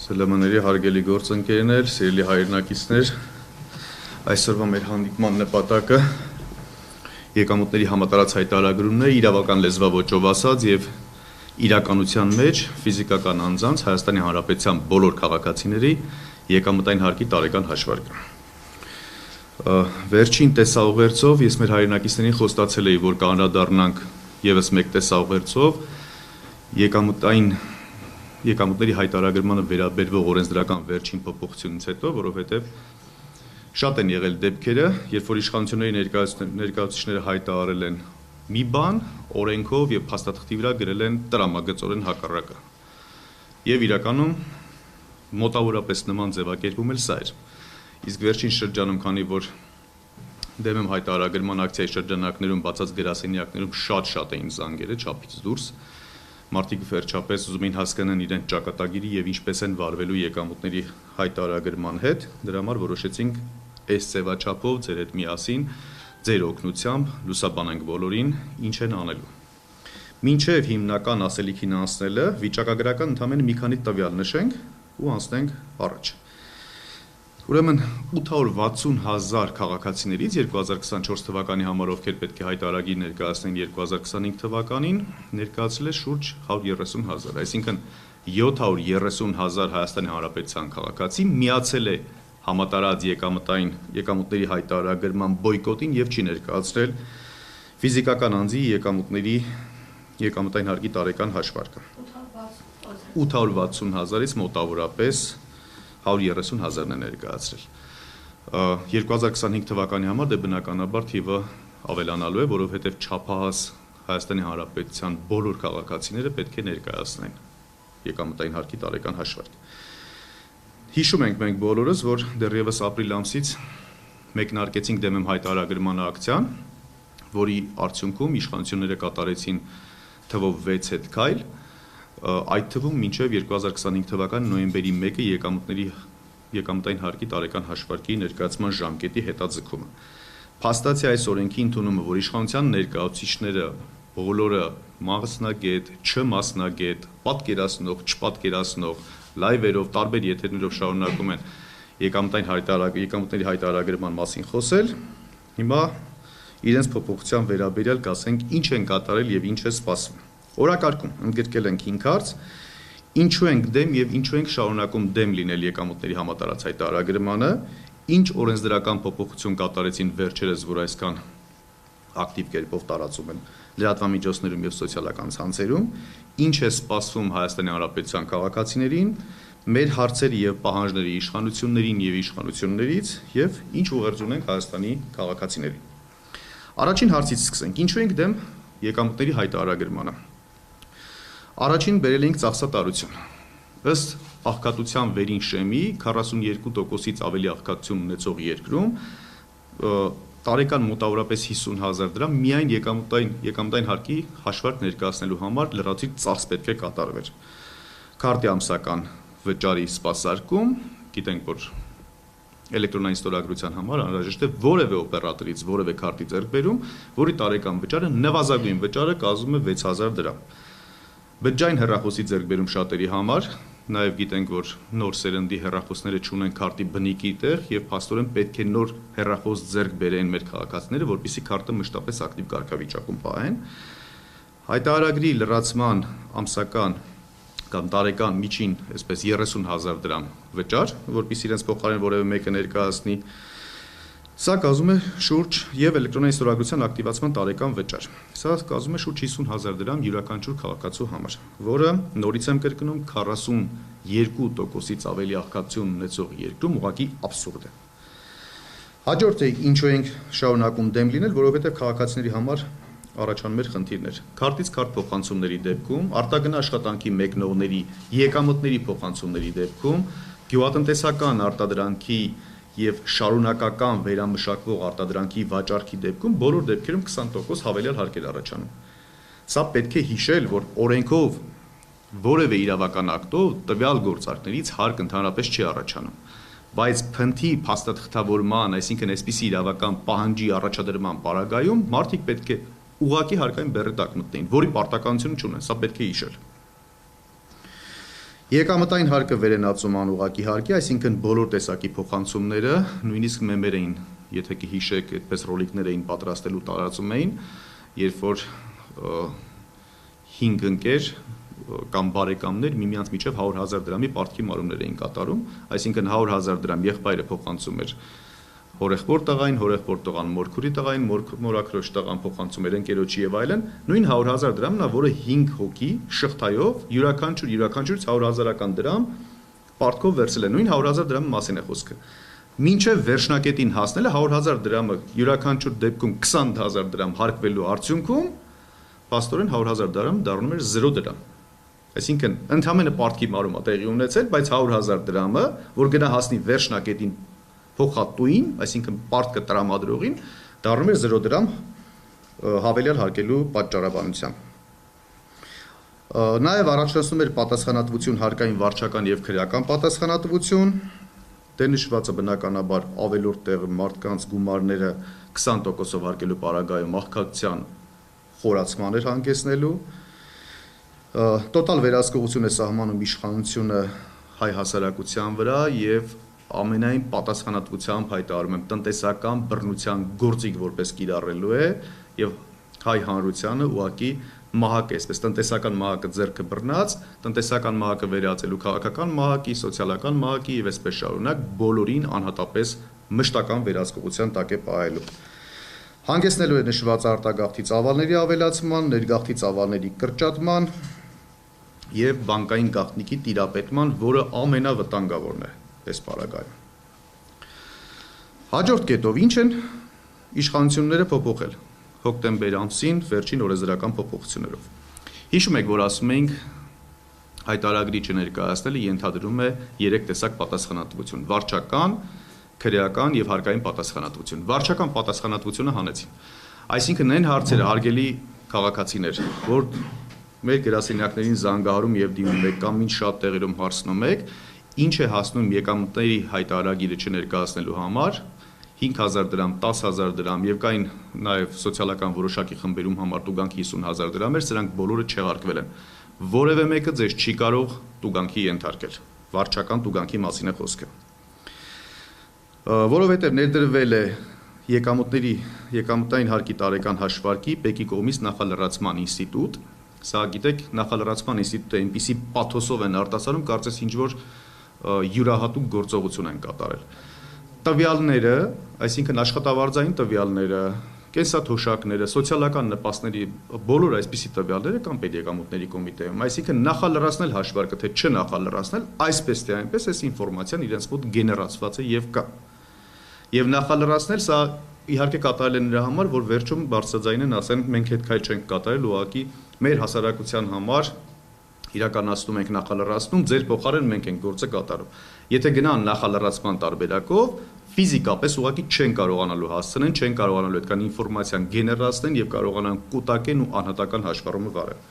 Սելեմանների հարգելի գործընկերներ, սիրելի հայրենակիցներ, այսօրվա մեր հանդիպման նպատակը եկամուտների համատարած հայտարարումն է իրավական լեզվաոճով ասած եւ իրականության մեջ ֆիզիկական անձանց Հայաստանի Հանրապետության բոլոր քաղաքացիների եկամտային հարկի տարեկան հաշվարկը։ Վերջին տեսաուղերձով ես մեր հայրենակիցներին խոստացել էի, որ կանդրադառնանք եւս մեկ տեսաուղերձով եկամուտների հայտարարմանը վերաբերվող օրենսդրական վերջին փոփոխությունից հետո, որովհետև շատ են եղել դեպքերը, երբ որ իշխանությունների ներկայացուցիչները հայտարարել են մի բան, օրենքով եւ փաստաթղթի վրա գրել են տրամագծորեն հակառակը։ Եվ իրականում մոտավորապես նման ձևակերպում էլ սա էր։ Իսկ վերջին շրջանում, քանի որ դեմ եմ հայտարարման ակցիայի շրջանակներում բացած գրասենյակներում շատ էին զանգերը չափից դուրս, մարդիկ վերջապես ուզում էին հասկանան իրենց ճակատագիրի եւ ինչպես են վարվելու եկամուտների հայտարարման հետ, դրա համար որոշեցինք այս ձևաչափով ձեր հետ միասին ձեր օգնությամբ լուսաբանենք բոլորին ինչ են անելու։ Մինչև հիմնական ասելիքին անցնելը վիճակագրական ընդհանրապես մի քանի տվյալ նշենք ու անցնենք առաջ։ Ուրեմն 860,000 քաղաքացիներից 2024 թվականի համար ովքեր պետք է հայտարարագիր ներկայացնեն 2025 թվականին ներկայացել է շուրջ 130,000, այսինքն 730,000 Հայաստանի Հանրապետության քաղաքացի միացել է համատարած եկամուտների հայտարարման բոյկոտին եւ չի ներկայացրել ֆիզիկական անձի եկամտային հարկի տարեկան հաշվարկը։ 860,000-ից մոտավորապես 130,000-ն է ներկայացրել։ 2025 թվականի համար դե բնականաբար թիվը ավելանալու է, որովհետև չափահաս Հայաստանի Հանրապետության բոլոր քաղաքացիները պետք է ներկայացնեն եկամտային հարկի տարեկան հաշվարկ։ Հիշում ենք մենք բոլորս, որ դեռևս ապրիլ ամսից մեկնարկեցինք դեմ եմ հայտարարման ակցիան, որի արդյունքում իշխանությունները կատարեցին թվով 6 հետ քայլ, այդ թվում մինչև 2025 թվականի նոյեմբերի 1-ը եկամտային հարկի տարեկան հաշվարկի ներկայացման ժամկետի հետաձգումը։ Փաստացի այս օրենքի ընդունումը, որ իշխանության ներկայացուցիչները բոլորը մասնագետ, չմասնագետ, պատկերացնող, չպատկերացնող, լայվերով, տարբեր եթերներով շարունակում են եկամտների հայտարարման մասին խոսել, հիմա իրենց փոփոխության վերաբերյալ կասենք ինչ են կատարել եւ ինչ է սպասվում։ Օրակարգում ընդգրկել ենք 5 հարց, ինչու ենք դեմ եւ ինչու ենք շարունակում դեմ լինել եկամուտների համատարած հայտարարմանը, ինչ օրենսդրական փոփոխություն կատարեցին վերջերս, որ այսքան ակտիվ կերպով տարածում են լրատվամիջոցներում եւ սոցիալական ցանցերում, ինչ է սպասվում Հայաստանի Հանրապետության քաղաքացիներին, մեր հարցերի եւ պահանջների իշխանություններին եւ իշխանություններից եւ ինչ ուղերձ ունենք Հայաստանի քաղաքացիներին։ Առաջին հարցից սկսենք. ինչու ենք դեմ եկամուտների հայտարարմանը։ Առաջին բերել ենք ծախսատարություն։ Ըստ աղքատության վերին շեմի 42%-ից ավելի աղքատություն ունեցող երկրում տարեկան մոտավորապես 50,000 դրամ միայն եկամտային հարկի հաշվարկ ներկայացնելու համար լրացուցիչ ծախս պետք է կատարվեր։ Քարտի ամսական վճարի սպասարկում, գիտենք, որ էլեկտրոնային ստորագրության համար անհրաժեշտ է որևէ օպերատորից որևէ քարտի ձեռքբերում, որի տարեկան վճարը նվազագույն վճարը կազմում է 6,000 դրամ։ Բջջային հեռախոսի ձեռքբերում շատերի համար, նաև գիտենք, որ նոր սերնդի հեռախոսները չունեն քարտի բնիկի տեղ եւ փաստորեն պետք է նոր հեռախոս ձեռք բերեն մեր քաղաքացիները, որպեսզի քարտը մշտապես ակտիվ կարգավիճակում պահեն։ Հայտարարագրի լրացման ամսական կամ տարեկան միջին, այսպես 30,000 դրամ վճար, որպեսզի իրենց փոխարեն որևէ մեկը ներկայացնի, սա կազմում է շուրջ եւ էլեկտրոնային ստորագրության ակտիվացման տարեկան վճար։ Սա կազմում է շուրջ 50,000 դրամ յուրաքանչյուր քաղաքացու համար, որը նորից եմ կրկնում 42%-ից ավելի աղքատություն ունեցող երկրում ուղղակի աբսուրդ է։ Հաջորդը ինչու ենք շարունակում դեմ լինել, որովհետեւ քաղաքացիների համար առաջանում էր խնդիրներ։ Քարտից քարտ փոխանցումների դեպքում, արտագնա աշխատանքի մեկնողների եկամուտների փոխանցումների դեպքում, գյուղատնտեսական արտադրանքի եւ շարունակական վերամշակվող արտադրանքի վաճառքի դեպքում բոլոր դեպքերում 20% հավելյալ հարկեր առաջանում։ Սա պետք է հիշել, որ օրենքով որևէ իրավական ակտով տվյալ գործարքներից հարկ ընդհանրապես չի առաջանում, բայց փնթի փաստաթղթավորման, այսինքն այսպիսի իրավական պահանջի առաջադրման պարագայում մարդիկ պետք է ուղղակի հարկային բեռի տակ մտնեին, որի պարտականություն չունեն, սա պետք է հիշել։ Եկամտային հարկը վերենացում անուղղակի հարկի, այսինքն բոլոր տեսակի փոխանցումները, նույնիսկ մեմեր էին, եթե կհիշեք, այդպես ռոլիկներ էին պատրաստելու տարածում էին, երբ որ 5 ընկեր կամ բարեկամներ միմյանց միջև 100,000 դրամի պարտքի մարումներ էին կատարում, այսինքն 100,000 դրամ եղբայրը փոխանցում էր հորեղբոր տղային, հորեղբոր տղան մորքուրի տղային, մորաքրոջ տղան փոխանցում էր ընկերոջի եւ այլն, նույն 100,000 դրամն է, որը 5 հոգի շղթայով յուրաքանչյուրից 100,000-ական դրամ պարտքով վերցել է, նույն 100,000 դրամի մասին է խոսքը։ Մինչև վերջնակետին հասնելը 100,000 դրամը յուրաքանչյուր դեպքում 20,000 դրամ հարկվելու արդյունքում փաստորեն 100,000 դրամը դառնում էր 0 դրամ։ Այսինքն ընդհանրապես պարտքի մարում է տեղի ունեցել, բայց 100,000 դրամը, որ գնա հասնի վերջնակետին փոխատուին, այսինքն պարտքը տրամադրողին, դառնում էր 0 դրամ հավելյալ հարկելու պատճառաբանությամբ։ Նաև առաջացնում էր պատասխանատվություն հարկային վարչական եւ քրեական պատասխանատվություն, դե նշվածը բնականաբար ավելորդ տեղը մարդկանց գումարները 20%-ով հարկելու պարագայում աղքատության խորացման էր հանգեցնելու, տոտալ վերահսկողություն է սահմանում իշխանությունը հայ հասարակության վրա եւ ամենայն պատասխանատվությամբ հայտարարում եմ տնտեսական բռնության գործիք որպես կիրառելու է եւ հայ հանրությանը ուղղակի մահակ է, այսպես տնտեսական մահակը ձեռքը բռնած, տնտեսական մահակը վերածելու քաղաքական մահակի, սոցիալական մահակի եւ այսպես շարունակ բոլորին անհատապես մշտական վերահսկողության տակ է պահելու։ Հանգեցնելու է նշված արտագաղթի ծավալների ավելացման, ներգաղթի ծավալների կրճատման եւ բանկային գաղտնիքի տիրապետման, որը ամենավտանգավորն է այս պարագայում։ Հաջորդ կետով ինչ են իշխանությունները փոփոխել հոկտեմբեր ամսին վերջին օրենսդրական փոփոխություններով։ Հիշում եք, որ ասում էինք հայտարարիչը ներկայացնելը ենթադրում է 3 տեսակ պատասխանատվություն՝ վարչական, քրեական եւ հարկային պատասխանատվություն։ Վարչական պատասխանատվությունը հանեցին։ Այսինքն այն հարցերը հարգելի քաղաքացիներ, որ մեր գրասենյակներին զանգահարում եւ դիմում եք կամ ինչ շատ տեղերում հարցնում եք, ինչ է հասնում եկամուտների հայտարարագիրը չներկայացնելու համար 5,000 դրամ, 10,000 դրամ եւ կային նաեւ սոցիալական որոշակի խմբերում համար տուգանքի 50,000 դրամ էր, սրանք բոլորը չեղարկվել են։ Որևէ մեկը ձեզ չի կարող տուգանքի ենթարկել։ Վարչական տուգանքի մասին է խոսքը։ Որովհետեւ ներդրվել է եկամուտային հարկի տարեկան հաշվարկի ՊԵԿ-ի կողմից նախալրացման ինստիտուտ, սա գիտեք, նախալրացման ինստիտուտը այնպիսի պաթոսով են արտասանում, կարծես ինչ որ յուրահատուկ գործողություն են կատարել։ Տվյալները, այսինքն աշխատավարձային տվյալները, կենսաթոշակները, սոցիալական նպաստների բոլոր այսպիսի տվյալները կան պետեկամուտների կոմիտեում, այսինքն նախալրացնել հաշվարկը, թե չնախալրացնել, այսպես թե այնպես այս ինֆորմացիան իրենց մոտ գեներացված է եւ կա։ Եվ նախալրացնել սա իհարկե կատարել են նրա համար, որ վերջում բարձրաձայն են ասեն մենք այդ քայլ չենք կատարել, ուղղակի մեր հասարակության համար իրականացնում ենք նախալրացնում, ձեր փոխարեն մենք ենք գործը կատարում։ Եթե գնան նախալրացման տարբերակով, ֆիզիկապես ուղղակի չեն կարողանալու հասցնեն, չեն կարողանալու այդքան ինֆորմացիան գեներացնեն եւ կարողանան կուտակեն ու անհատական հաշվառումը վարել։